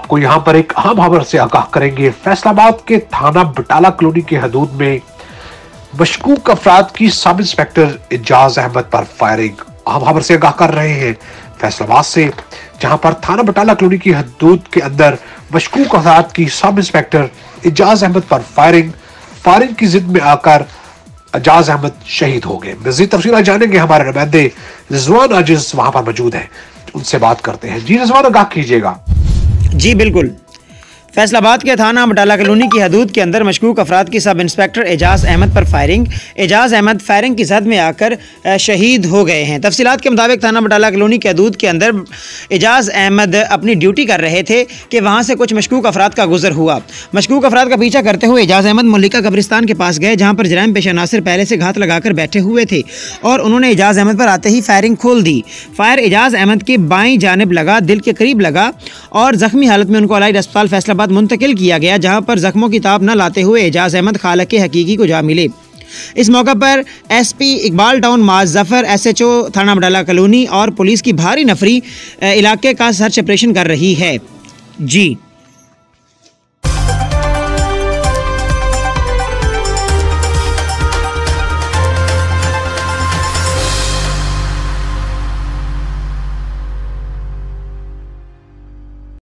आपको यहाँ पर एक अहम खबर से आगाह करेंगे। फैसलाबाद के थाना बटाला कॉलोनी के हदूद में मशकूक अफराद की सब इंस्पेक्टर एजाज अहमद पर फायरिंग। अहम खबर से आगाह कर रहे हैं फैसलाबाद से, जहां पर थाना बटाला कॉलोनी की हदूद के अंदर मशकूक अफराद की सब इंस्पेक्टर एजाज अहमद पर फायरिंग की जिद में आकर एजाज अहमद शहीद हो गए। मज़ीद तफसील जानेंगे, हमारे नुमाइंदे रिजवान आजिज वहां पर मौजूद है, उनसे बात करते हैं। जी रिजवान, आगाह कीजिएगा। जी बिल्कुल। फैसलाबाद के थाना बटाला कॉलोनी की हदूद के अंदर मशकूक अफराद की सब इंस्पेक्टर एजाज अहमद पर फायरिंग। एजाज अहमद फायरिंग की जद में आकर शहीद हो गए हैं। तफसीलात के मुताबिक थाना बटाला कॉलोनी की हदूद के अंदर एजाज अहमद अपनी ड्यूटी कर रहे थे कि वहाँ से कुछ मशकूक अफराद का गुजर हुआ। मशकूक अफराद का पीछा करते हुए एजाज अहमद मल्लिका कब्रिस्तान के पास गए, जहाँ पर जराइम पेशा नासिर पहले से घात लगाकर बैठे हुए थे और उन्होंने एजाज अहमद पर आते ही फायरिंग खोल दी। फायर एजाज अहमद की बाईं जानिब लगा, दिल के करीब लगा और जख्मी हालत में उनको अलाइड अस्पताल फैसलाबाद मुंतकिल किया गया, जहां पर जख्मों की ताब न लाते हुए एजाज अहमद खालक हकीकी को जा मिले। इस मौका पर एसपी इकबाल टाउन माज जफर, SHO थाना बटाला कॉलोनी और पुलिस की भारी नफरी इलाके का सर्च ऑपरेशन कर रही है। जी।